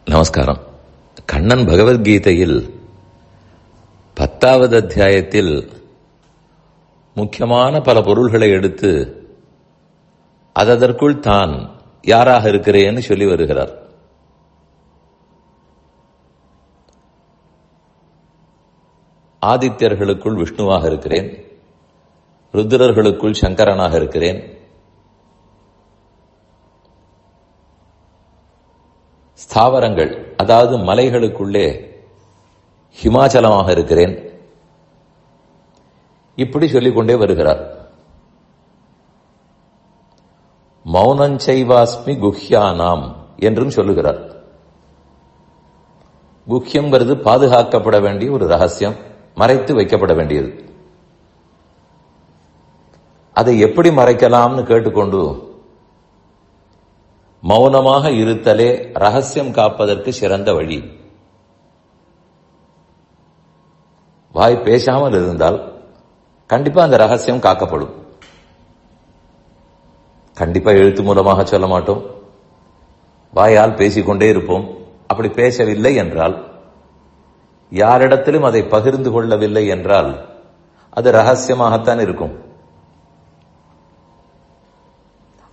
நமஸ்காரம். கண்ணன் பகவத்கீதையில் 10வது அத்தியாயத்தில் முக்கியமான பல பொருள்களை எடுத்து அதற்குள் தான் யாராக இருக்கிறேன்னு சொல்லி வருகிறார். ஆதித்யர்களுக்குள் விஷ்ணுவாக இருக்கிறேன், ருத்ரர்களுக்குள் சங்கரனாக இருக்கிறேன், ஸ்தாவரங்கள் அதாவது மலைகளுக்குள்ளே ஹிமாச்சலமாக இருக்கிறேன், இப்படி சொல்லிக்கொண்டே வருகிறார். மௌனஞ்சைவாஸ்மி குஹ்யானாம் என்றும் சொல்லுகிறார். குஹ்யம்ங்கிறது பாதுகாக்கப்பட வேண்டிய ஒரு ரகசியம், மறைத்து வைக்கப்பட வேண்டியது. அதை எப்படி மறைக்கலாம்னு கேட்டுக்கொண்டு மௌனமாக இருத்தலே ரகசியம் காப்பதற்கு சிறந்த வழி. வாய் பேசாமல் இருந்தால் கண்டிப்பா அந்த ரகசியம் காக்கப்படும். கண்டிப்பா எழுத்து மூலமாக சொல்ல மாட்டோம், வாயால் பேசிக்கொண்டே இருப்போம். அப்படி பேசவில்லை என்றால், யாரிடத்திலும் அதை பகிர்ந்து கொள்ளவில்லை என்றால் அது ரகசியமாகத்தான் இருக்கும்.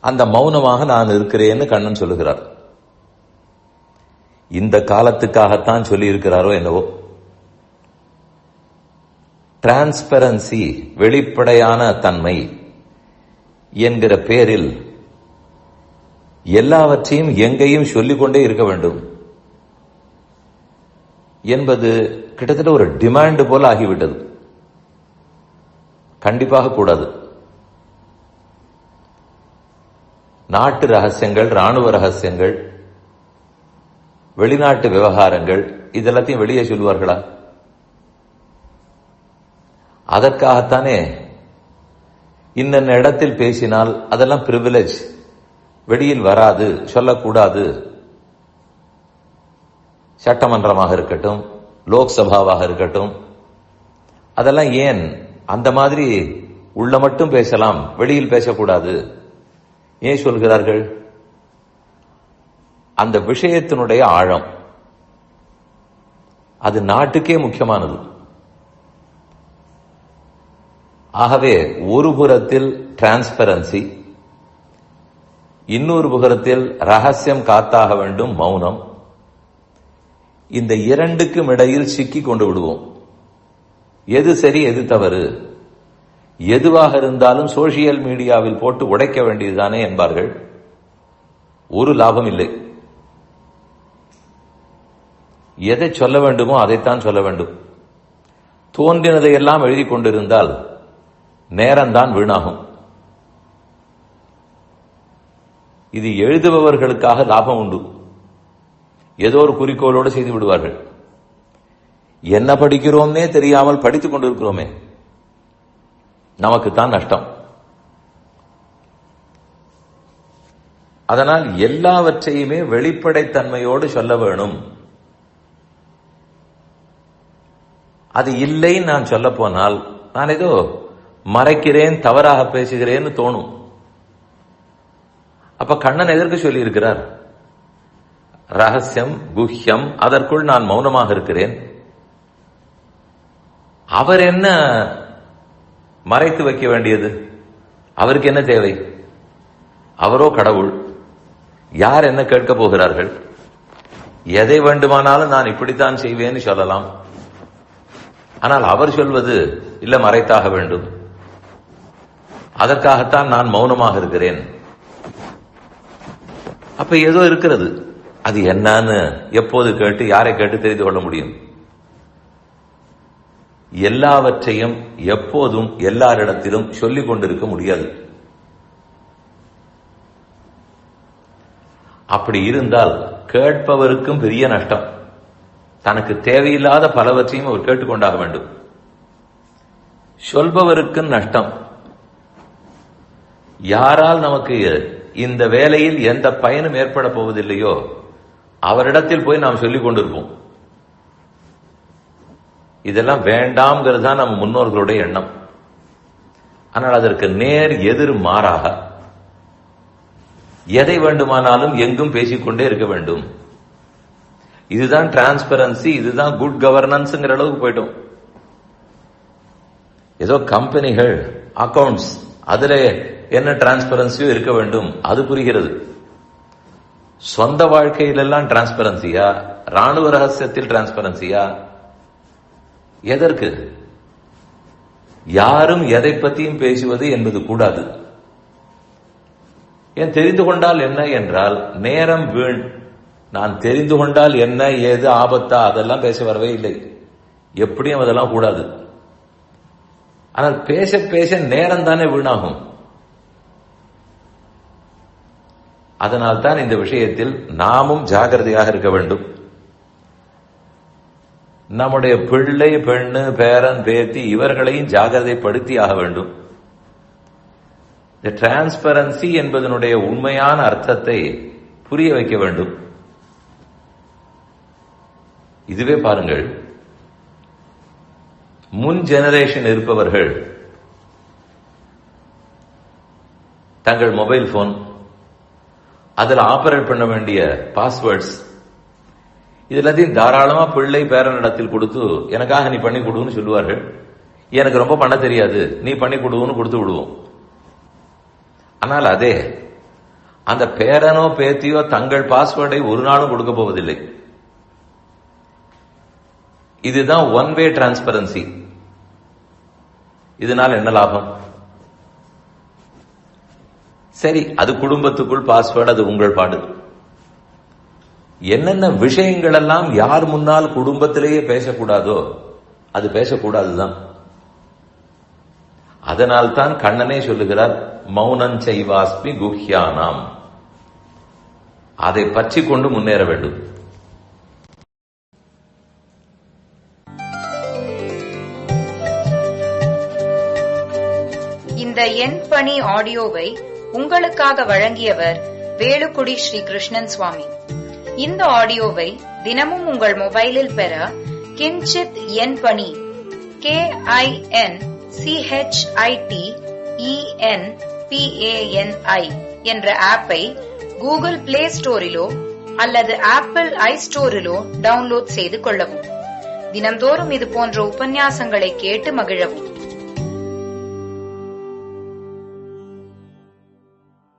அந்த மௌனமாக நான் இருக்கிறேன்னு கண்ணன் சொல்லுகிறார். இந்த காலத்துக்காகத்தான் சொல்லி இருக்கிறாரோ என்னவோ. டிரான்ஸ்பரன்சி, வெளிப்படையான தன்மை என்கிற பேரில் எல்லாவற்றையும் எங்கேயும் சொல்லிக்கொண்டே இருக்க வேண்டும் என்பது கிட்டத்தட்ட ஒரு டிமாண்ட் போல ஆகிவிட்டது. கண்டிப்பாக கூடாது. நாட்டு ரகசியங்கள், ராணுவ ரகசியங்கள், வெளிநாட்டு விவகாரங்கள் இதெல்லாத்தையும் வெளியே சொல்லுவார்களா? அதற்காகத்தானே இன்னென்ன இடத்தில் பேசினால் அதெல்லாம் பிரிவிலேஜ், வெளியில் வராது, சொல்லக்கூடாது. சட்டமன்றமாக இருக்கட்டும், லோக்சபாவாக இருக்கட்டும், அதெல்லாம் ஏன் அந்த மாதிரி உள்ள மட்டும் பேசலாம், வெளியில் பேசக்கூடாது ஏன் சொல்கிறார்கள்? அந்த விஷயத்தினுடைய ஆழம் அது நாட்டுக்கே முக்கியமானது. ஆகவே ஒரு புறத்தில் டிரான்ஸ்பரன்சி, இன்னொரு புறத்தில் ரகசியம் காத்தாக வேண்டும் மௌனம். இந்த இரண்டுக்கும் இடையில் சிக்கி கொண்டு விடுவோம். எது சரி எது தவறு, எதுவாக இருந்தாலும் சோசியல் மீடியாவில் போட்டு உடைக்க வேண்டியதுதானே என்பார்கள். ஒரு லாபம் இல்லை. எதை சொல்ல வேண்டுமோ அதைத்தான் சொல்ல வேண்டும். தோன்றினதையெல்லாம் எழுதி கொண்டிருந்தால் நேரம்தான் வீணாகும். இது எழுதுபவர்களுக்காக லாபம் உண்டு. ஏதோ ஒரு குறிக்கோளோடு செய்து விடுவார்கள். என்ன படிக்கிறோம்னே தெரியாமல் படித்துக் கொண்டிருக்கிறோமே, நமக்குத்தான் நஷ்டம். அதனால் எல்லாவற்றையுமே வெளிப்படைத்தன்மையோடு சொல்ல வேணும். அது இல்லை நான் சொல்ல போனால் நான் ஏதோ மறைக்கிறேன், தவறாக பேசுகிறேன்னு தோணும். அப்ப கண்ணன் எதற்கு சொல்லி இருக்கிறார்? ரகசியம், குஹ்யம், அதற்குள் நான் மௌனமாக இருக்கிறேன். அவர் என்ன மறைத்து வைக்க வேண்டியது? அவருக்கு என்ன தேவை? அவரோ கடவுள். யார் என்ன கேட்க போகிறார்கள்? எதை வேண்டுமானாலும் நான் இப்படித்தான் செய்வேன்னு சொல்லலாம். ஆனால் அவர் சொல்வது இல்ல, மறைத்தாக வேண்டும். அதற்காகத்தான் நான் மௌனமாக இருக்கிறேன். அப்ப ஏதோ இருக்கிறது. அது என்னன்னு எப்போது கேட்டு, யாரை கேட்டு தெரிந்து கொள்ள முடியும்? எல்லாவற்றையும் எப்போதும் எல்லாரிடத்திலும் சொல்லிக் கொண்டிருக்க முடியாது. அப்படி இருந்தால் கேட்பவருக்கும் பெரிய நஷ்டம். தனக்கு தேவையில்லாத பலவற்றையும் அவர் கேட்டுக்கொண்டாக வேண்டும். சொல்பவருக்கும் நஷ்டம். யாரால் நமக்கு இந்த வேலையில் எந்த பயனும் ஏற்பட போவதில்லையோ அவரிடத்தில் போய் நாம் சொல்லிக் கொண்டிருப்போம். இதெல்லாம் வேண்டாம்ங்கிறது தான் நம்ம முன்னோர்களுடைய எண்ணம். ஆனால் அதற்கு நேர் எதிர் மாறாக எதை வேண்டுமானாலும் எங்கும் பேசிக்கொண்டே இருக்க வேண்டும். இதுதான் டிரான்ஸ்பரன்சி, இதுதான் குட் கவர்னன்ஸ்ங்கிற அளவுக்கு போயிட்டோம். ஏதோ கம்பெனிகள் அக்கவுண்ட்ஸ் அதுல என்ன டிரான்ஸ்பரன்சியோ இருக்க வேண்டும், அது புரிகிறது. சொந்த வாழ்க்கையிலெல்லாம் டிரான்ஸ்பரன்சியா, ராணுவ ரகசியத்தில் டிரான்ஸ்பரன்சியா, எதற்கு? யாரும் எதை பற்றியும் பேசுவது என்பது கூடாது. ஏன் தெரிந்து கொண்டால் என்ன என்றால் நேரம் வீண். நான் தெரிந்து கொண்டால் என்ன ஏது ஆபத்தா அதெல்லாம் பேச வரவே இல்லை. எப்படியும் அதெல்லாம் கூடாது. ஆனால் பேச பேச நேரம் தானே வீணாகும். அதனால் தான் இந்த விஷயத்தில் நாமும் ஜாகிரதையாக இருக்க வேண்டும். நம்முடைய பிள்ளை, பெண்ணு, பேரன், பேத்தி இவர்களையும் ஜாகிரதைப்படுத்தி ஆக வேண்டும். இந்த டிரான்ஸ்பரன்சி என்பதனுடைய உண்மையான அர்த்தத்தை புரிய வைக்க வேண்டும். இதுவே பாருங்கள், முன் ஜெனரேஷன் இருப்பவர்கள் தங்கள் மொபைல் போன் அதில் ஆபரேட் பண்ண வேண்டிய பாஸ்வேர்ட்ஸ் இதெல்லாத்தையும் தாராளமா பிள்ளை பேரனிடத்தில் கொடுத்து எனக்காக நீ பண்ணி கொடுன்னு சொல்லுவார்கள். எனக்கு ரொம்ப பண்ண தெரியாது, நீ பண்ணி கொடுன்னு கொடுத்து விடுவோம். ஆனால் அதே அந்த பேரனோ பேத்தியோ தங்கள் பாஸ்வேர்டை ஒரு நாளும் கொடுக்க போவதில்லை. இதுதான் ஒன் வே டிரான்ஸ்பரன்சி. இதனால் என்ன லாபம்? சரி, அது குடும்பத்துக்குள் பாஸ்வேர்டு, அது உங்கள் பாடு. என்னென்ன விஷயங்கள் எல்லாம் யார் முன்னால் குடும்பத்திலேயே பேசக்கூடாதோ அது பேசக்கூடாதுதான். அதனால் தான் கண்ணனே சொல்லுகிறார், மௌனம் செய்வாஸ்மி குஹ்யானாம். அதை பற்றி கொண்டு முன்னேற வேண்டும். இந்த என் பணி ஆடியோவை உங்களுக்காக வழங்கியவர் வேலுக்குடி ஸ்ரீ கிருஷ்ணன் சுவாமி. இந்த ஆடியோவை தினமும் உங்கள் மொபைலில் பெற கிஞ்சித் என் பணி KINCHITENPANI என்ற ஆப்பை கூகுள் பிளே ஸ்டோரிலோ அல்லது ஆப்பிள் ஐ ஸ்டோரிலோ டவுன்லோட் செய்து கொள்ளவும். தினந்தோறும் இது போன்ற உபன்யாசங்களை கேட்டு மகிழவும்.